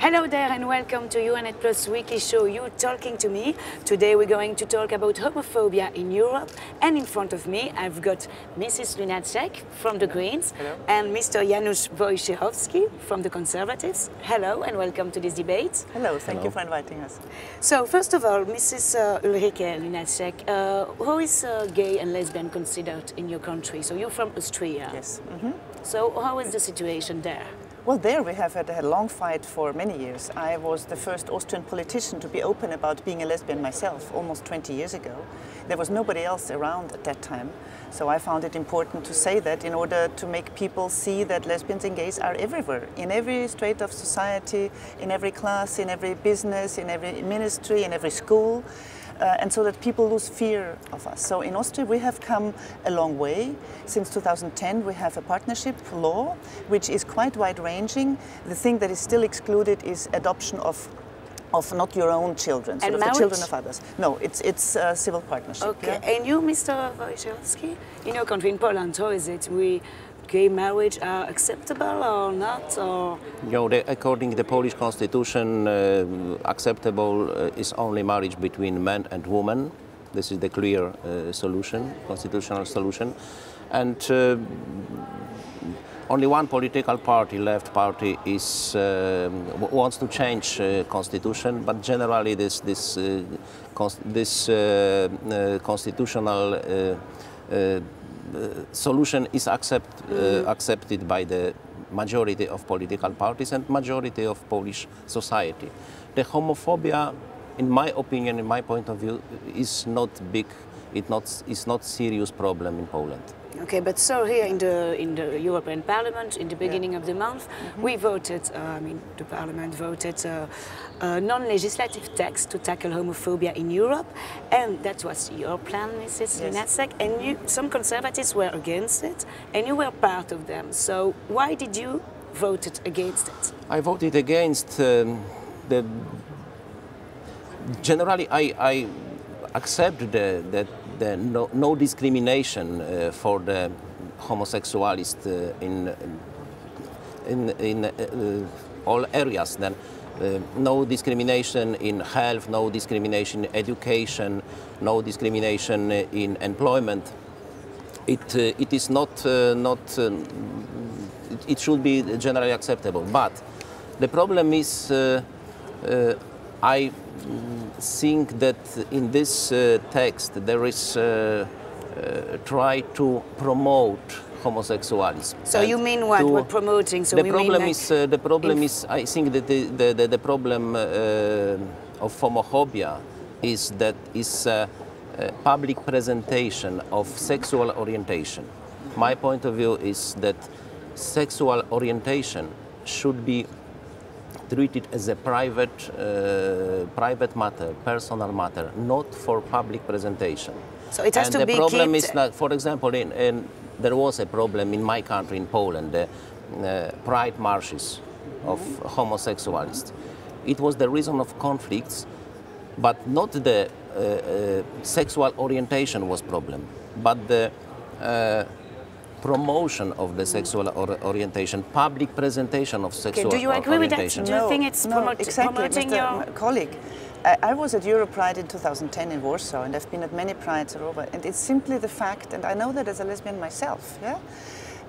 Hello there and welcome to UNET Plus Weekly Show, You Talking to Me. Today we're going to talk about homophobia in Europe, and in front of me I've got Mrs. Lunacek from the Greens. Hello. And Mr. Janusz Wojciechowski from the Conservatives. Hello and welcome to this debate. Hello, thank you for inviting us. So first of all, Mrs. Ulrike Lunacek, how is gay and lesbian considered in your country? So you're from Austria. Yes. So how is the situation there? Well, there we have had a long fight for many years. I was the first Austrian politician to be open about being a lesbian myself, almost 20 years ago. There was nobody else around at that time. So I found it important to say that in order to make people see that lesbians and gays are everywhere, in every strata of society, in every class, in every business, in every ministry, in every school. And so that people lose fear of us. So in Austria we have come a long way. Since 2010 we have a partnership law which is quite wide-ranging. The thing that is still excluded is adoption of not your own children, sort of the children of others. No, it's a civil partnership. Okay, yeah? and you, Mr. Wojciechowski, in your country, in Poland, how is it? Gay marriage are acceptable or not? Or? According to the Polish constitution, acceptable is only marriage between man and woman. This is the clear solution, constitutional solution. And only one political party, left party, wants to change constitution, but generally this constitutional solution is accepted by the majority of political parties and majority of Polish society. The homophobia, in my opinion, in my point of view, is not big. It's not serious problem in Poland. Okay, but so here in the European Parliament, in the beginning of the month, we voted, the Parliament voted a non-legislative text to tackle homophobia in Europe, and that was your plan, Mrs. Lunacek, and some Conservatives were against it, and you were part of them. So why did you vote against it? I voted against generally, I accept the no discrimination for the homosexualists in all areas. Then no discrimination in health, no discrimination in education, no discrimination in employment. It is not it should be generally acceptable. But the problem is I think that in this text there is try to promote homosexualism. So you mean what? What promoting? So the problem is I think that the problem of homophobia is that is public presentation of sexual orientation. My point of view is that sexual orientation should be treated as a private matter, personal matter, not for public presentation. So it has to be. The problem is that, for example, there was a problem in my country, in Poland, the pride marches of homosexualists. It was the reason of conflicts, but not the sexual orientation was problem, but the promotion of the sexual orientation, public presentation of sexual orientation. Do you agree with that? Do you think it's promoting your colleague? I was at Europride in 2010 in Warsaw, and I've been at many prides all over, and it's simply the fact, and I know that as a lesbian myself,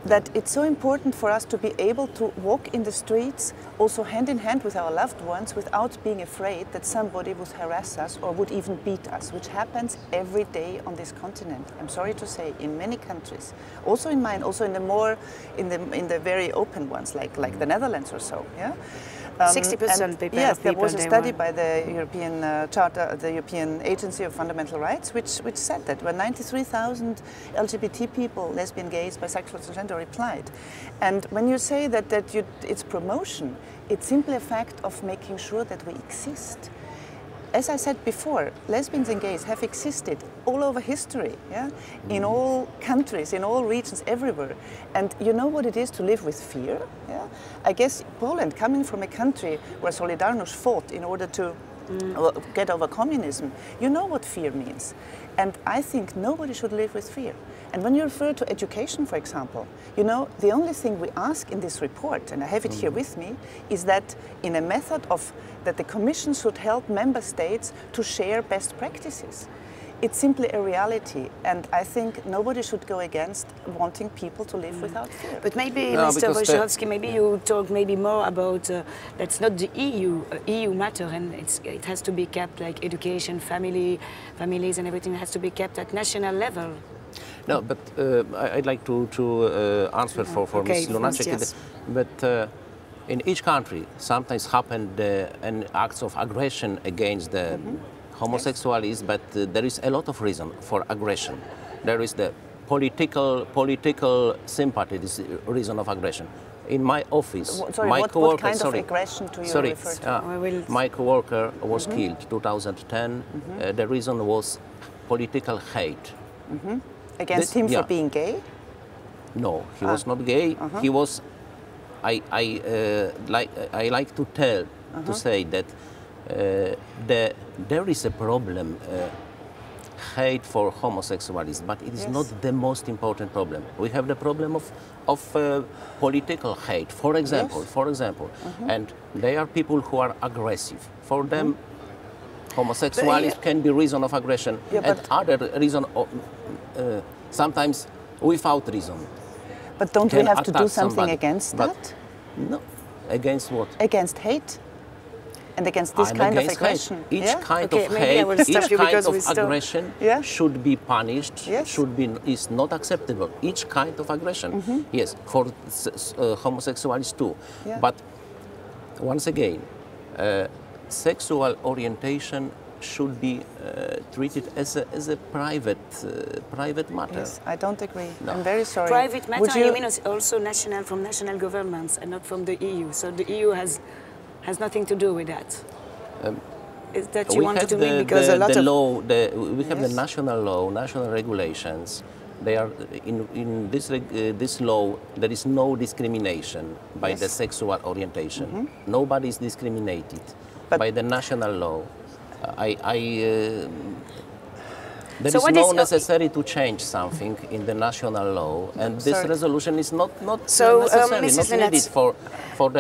that it's so important for us to be able to walk in the streets, also hand in hand with our loved ones, without being afraid that somebody would harass us or would even beat us, which happens every day on this continent. I'm sorry to say, in many countries, also in mine, also in the very open ones, like the Netherlands or so. 60% people. Yes, there was a study by the European Charter, the European Agency of Fundamental Rights, which said that when 93,000 LGBT people, lesbian, gays, bisexual, transgender, replied. And when you say that it's promotion, it's simply a fact of making sure that we exist. As I said before, lesbians and gays have existed all over history, in all countries, in all regions, everywhere. And you know what it is to live with fear? I guess Poland, coming from a country where Solidarność fought in order to get over communism, you know what fear means. And I think nobody should live with fear. And when you refer to education, for example, you know, the only thing we ask in this report, and I have it here with me, is that in a method of that the Commission should help member states to share best practices. It's simply a reality, and I think nobody should go against wanting people to live without fear. But maybe, Mr. Wojciechowski, maybe you talk maybe more about that's not the EU matter, and it has to be kept like education, families, and everything has to be kept at national level. No, but I'd like to answer for Ms. Lunacek. Yes. But in each country, sometimes happened acts of aggression against the homosexuals, but there is a lot of reason for aggression. There is the political sympathy, this reason of aggression. In my office, my coworker, what kind of aggression do you refer to? My coworker was killed 2010. The reason was political hate. Against him for being gay? No, he was not gay. He was. I like to say that there is a problem, hate for homosexuals, but it is not the most important problem. We have the problem of political hate, for example, and they are people who are aggressive. For them, homosexuality can be reason of aggression, and other reason, sometimes without reason. But don't we have to do something against that? No. Against what? Against hate? And against this kind of aggression? Hate. Each kind of hate, each kind of aggression should be punished, is not acceptable. Each kind of aggression, yes, for homosexuals too. But once again, sexual orientation should be treated as a private matter. Yes, I don't agree. No. I'm very sorry. Private matter, you mean also from national governments and not from the EU. So the EU has nothing to do with that. Is that you wanted to mean? Because a lot of we have the national law, national regulations. They are in this law. There is no discrimination by the sexual orientation. Nobody is discriminated by the national law. There is no necessary to change something in the national law, and this resolution is not necessary, not needed for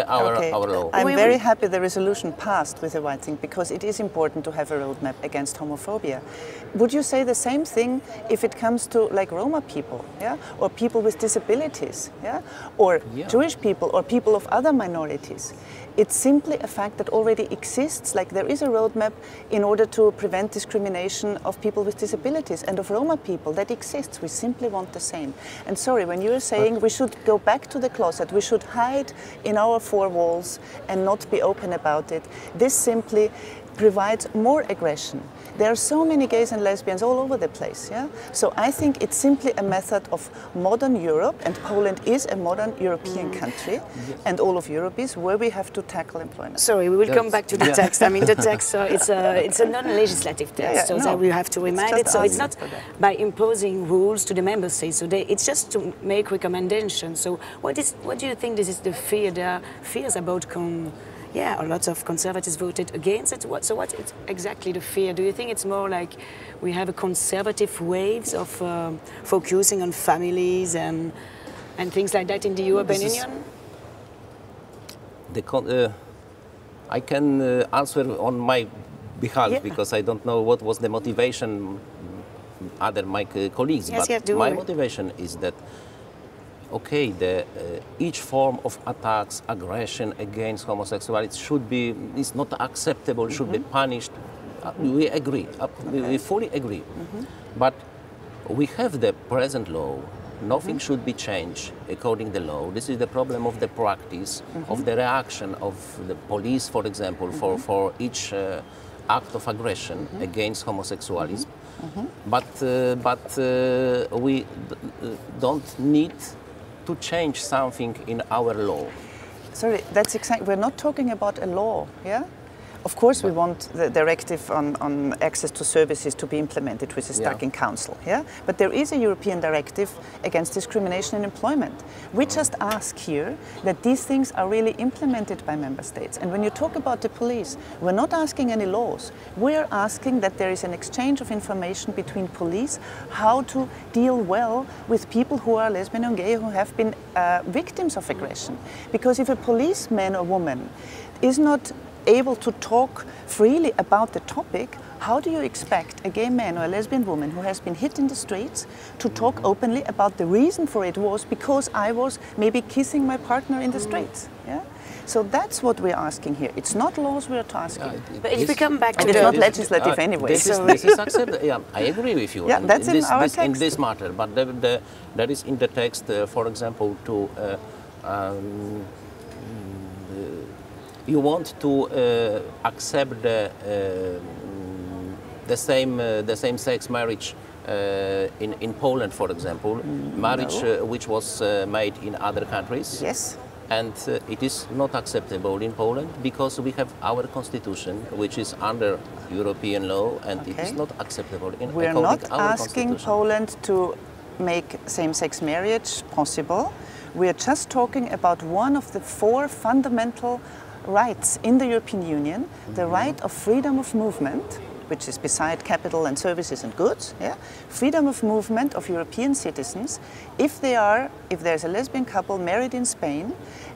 our law. I'm very happy the resolution passed with the right thing, because it is important to have a roadmap against homophobia. Would you say the same thing if it comes to like Roma people, or people with disabilities, or Jewish people, or people of other minorities? It's simply a fact that already exists, like there is a roadmap in order to prevent discrimination of people with disabilities and of Roma people. That exists. We simply want the same. And sorry, when you're saying we should go back to the closet, we should hide in our four walls and not be open about it, this simply provides more aggression. There are so many gays and lesbians all over the place, So I think it's simply a method of modern Europe, and Poland is a modern European country, and all of Europe is, where we have to tackle employment. Sorry, we will come back to the text. I mean, the text, it's a non-legislative text, so we have to remind it. So it's not by imposing rules to the member states. So it's just to make recommendations. So what do you think this is the fear? There are fears about a lot of conservatives voted against it. So what is exactly the fear? Do you think it's more like we have a conservative waves of focusing on families and things like that in the European Union? I can answer on my behalf because I don't know what was the motivation other my colleagues. But my motivation is that each form of attacks, aggression against homosexuality is not acceptable, should be punished. We agree, we fully agree. But we have the present law. Nothing should be changed according to the law. This is the problem of the practice, of the reaction of the police, for example, for each act of aggression against homosexualism. But we don't need to change something in our law. Sorry, that's exactly, we're not talking about a law, Of course, we want the directive on access to services to be implemented, which is stuck in Council. Yeah? But there is a European directive against discrimination in employment. We just ask here that these things are really implemented by member states. And when you talk about the police, we're not asking any laws. We're asking that there is an exchange of information between police, how to deal well with people who are lesbian and gay, who have been victims of aggression. Because if a policeman or woman is not able to talk freely about the topic, how do you expect a gay man or a lesbian woman who has been hit in the streets to talk openly about the reason for it was because I was maybe kissing my partner in the streets? Yeah? So that's what we're asking here. It's not laws we're asking. But if we come back to it's not legislative anyway. This is acceptable. Yeah, I agree with you. Yeah, that's in our text. In this matter, but there is in the text, for example, to you want to accept the same-sex marriage in Poland, for example, marriage which was made in other countries. Yes. And it is not acceptable in Poland because we have our constitution, which is under European law, and it is not acceptable in We're not asking Poland to make same-sex marriage possible. We are just talking about one of the 4 fundamental rights in the European Union, the right of freedom of movement, which is beside capital and services and goods, freedom of movement of European citizens if there's a lesbian couple married in Spain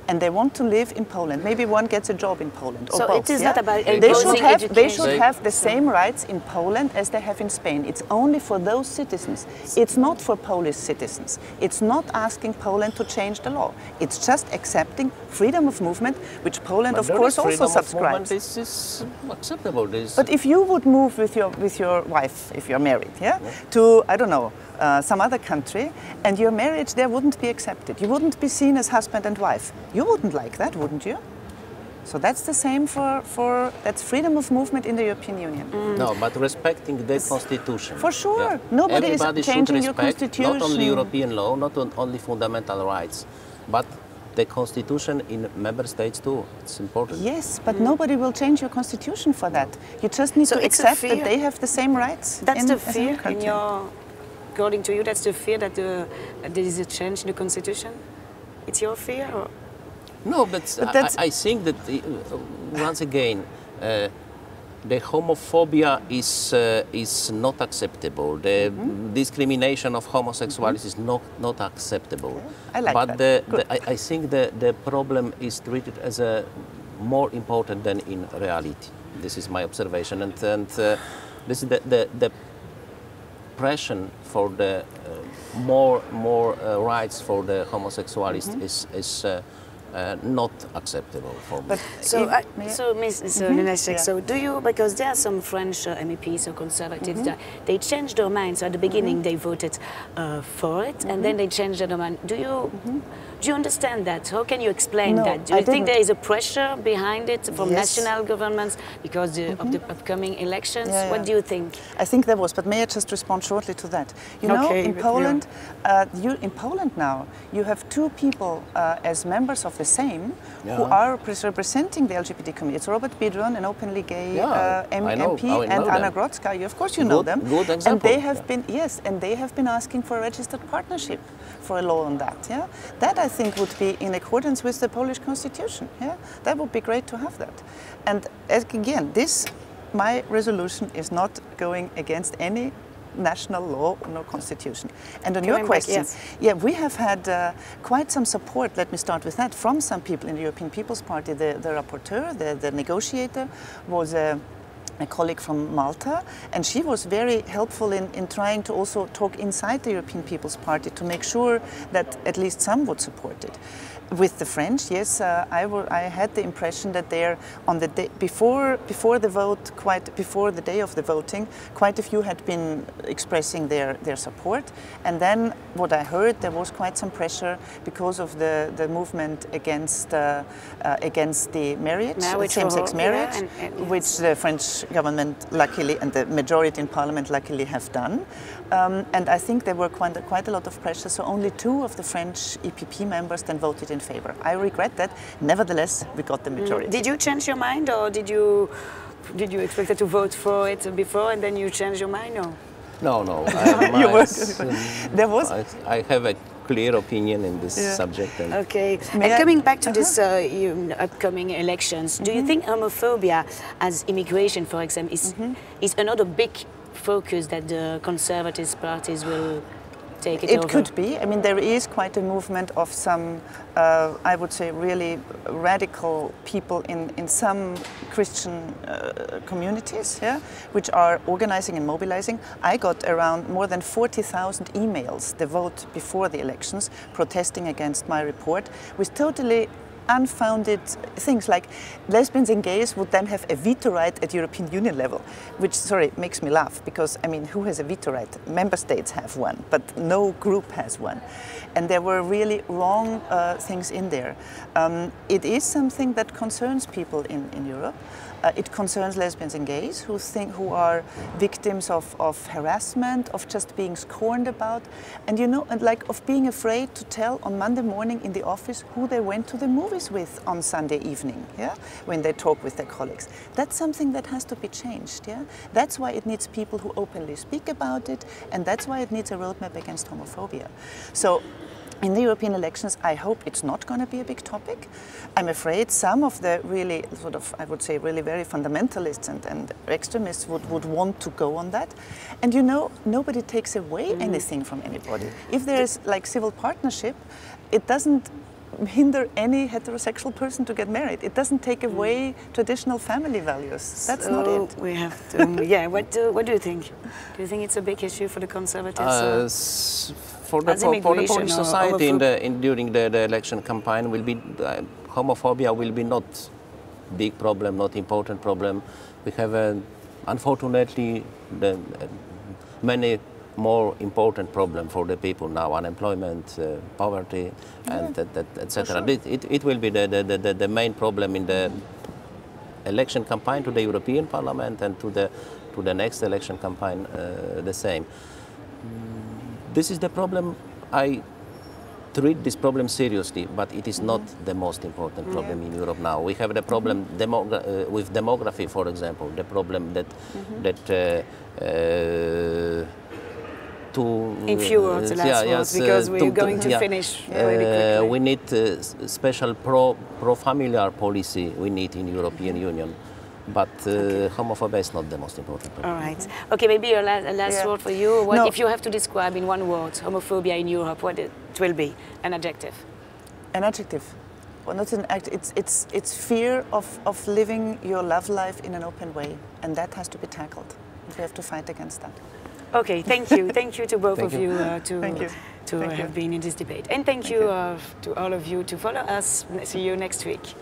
and they want to live in Poland. Maybe one gets a job in Poland, or so both. It is not about they should have the same rights in Poland as they have in Spain. It's only for those citizens. It's not for Polish citizens. It's not asking Poland to change the law. It's just accepting freedom of movement, which Poland, of course, also subscribes. This is acceptable. But if you would move with your wife, if you're married, to, I don't know, some other country, and your marriage there wouldn't be accepted. You wouldn't be seen as husband and wife. You wouldn't like that, wouldn't you? So that's the same that's freedom of movement in the European Union. No, but respecting the constitution. For sure. Yeah. Nobody Everybody is changing should respect your constitution. Not only European law, not only fundamental rights, but the constitution in member states too. It's important. Yes, but nobody will change your constitution for that. You just need to accept that they have the same rights. That's the fear in your... According to you, that's the fear that there is a change in the constitution? It's your fear? Or? No, but I think that, once again, the homophobia is not acceptable. The discrimination of homosexuality is not acceptable. Okay. I like but that. I think the problem is treated as more important than in reality. This is my observation, and this is the pressure for the more rights for the homosexualists is not acceptable for me. So, Ms. Lunacek, so do you, because there are some French MEPs or conservatives that they changed their minds. So at the beginning they voted for it, and then they changed their mind. Do you understand that? How can you explain that? Do you think there is a pressure behind it from national governments because of the upcoming elections? What do you think? I think there was, but may I just respond shortly to that? You know, in Poland, now, you have 2 people as members of the Same who are representing the LGBT community. It's Robert Biedron, an openly gay MP, and Anna Grodzka. Of course, you know them. Good example. And they have been and they have been asking for a registered partnership, for a law on that. That I think would be in accordance with the Polish constitution. That would be great to have that. And again, my resolution is not going against any national law or constitution. And on your question, we have had quite some support, let me start with that, from some people in the European People's Party. The rapporteur, the negotiator, was a colleague from Malta, and she was very helpful in trying to also talk inside the European People's Party to make sure that at least some would support it. With the French, yes, I had the impression that on the day before the vote, quite before the day of the voting, quite a few had been expressing their support. And then what I heard, there was quite some pressure because of the movement against the marriage, same-sex marriage, which the French government luckily and the majority in Parliament luckily have done. And I think there were quite a lot of pressure. So only 2 of the French EPP members then voted in in favor. I regret that. Nevertheless, we got the majority. Did you change your mind, or did you expect to vote for it before and then you changed your mind? Or? You No. there was. I have a clear opinion in this subject. And okay. And coming back to this upcoming elections, do you think homophobia as immigration, for example, is another big focus that the conservative parties will take it over? It could be. I mean, there is quite a movement of some, I would say, really radical people in some Christian communities, which are organizing and mobilizing. I got around more than 40,000 emails the vote before the elections protesting against my report, with totally unfounded things like lesbians and gays would then have a veto right at European Union level, which, sorry, makes me laugh, because, I mean, who has a veto right? Member states have one, but no group has one. And there were really wrong things in there. It is something that concerns people in Europe. It concerns lesbians and gays who are victims of harassment, of just being scorned about, and like of being afraid to tell on Monday morning in the office who they went to the movies with on Sunday evening, when they talk with their colleagues. That's something that has to be changed. That's why it needs people who openly speak about it, and that's why it needs a roadmap against homophobia. So, in the European elections, I hope it's not going to be a big topic. I'm afraid some of the really, sort of, I would say, really very fundamentalists and extremists would want to go on that. And nobody takes away anything from anybody. If there's like civil partnership, it doesn't hinder any heterosexual person to get married. It doesn't take away traditional family values. That's not it. We have to, what do you think? Do you think it's a big issue for the conservatives? For the Polish society during the election campaign, will be homophobia will be not big problem, not important problem. We have unfortunately many more important problem for the people now: unemployment, poverty, and etc. Sure. It will be the main problem in the election campaign to the European Parliament and to the next election campaign. The same. This is the problem. I treat this problem seriously, but it is not the most important problem in Europe now. We have the problem with demography, for example, the problem that in few words, because we're going to finish really quickly. We need special pro-familiar policy we need in European Union. But homophobia is not the most important problem. All right. Okay, maybe a last word for you. If you have to describe in one word homophobia in Europe, what it will be? An adjective. An adjective. Well, not an adjective. It's fear of living your love life in an open way, and that has to be tackled. We have to fight against that. Okay, thank you. Thank you to both of you to have been in this debate. And thank you to all of you to follow us. See you next week.